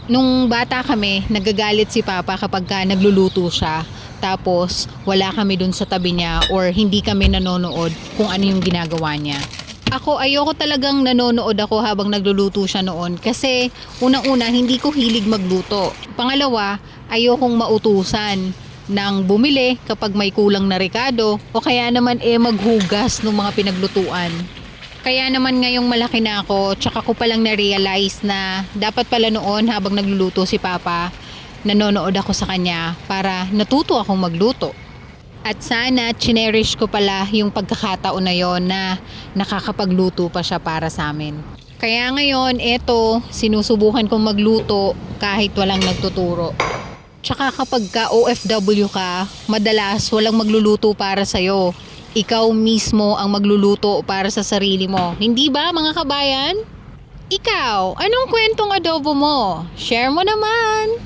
Nung bata kami, nagagalit si Papa kapag nagluluto siya. Tapos wala kami dun sa tabi niya or hindi kami nanonood kung ano yung ginagawa niya. Ako, ayoko talagang nanonood ako habang nagluluto siya noon kasi unang-una hindi ko hilig magluto. Pangalawa, ayokong mautusan ng bumili kapag may kulang na rekado o kaya naman maghugas ng mga pinaglutuan. Kaya naman ngayong malaki na ako, tsaka ko palang na-realize na dapat pala noon habang nagluluto si Papa, nanonood ako sa kanya para natuto akong magluto. At sana cherish ko pala yung pagkakataon na yon na nakakapagluto pa siya para sa amin. Kaya ngayon, eto, sinusubukan kong magluto kahit walang nagtuturo. Tsaka kapag ka OFW ka, madalas walang magluluto para sa'yo. Ikaw mismo ang magluluto para sa sarili mo. Hindi ba mga kabayan? Ikaw, anong kwentong adobo mo? Share mo naman!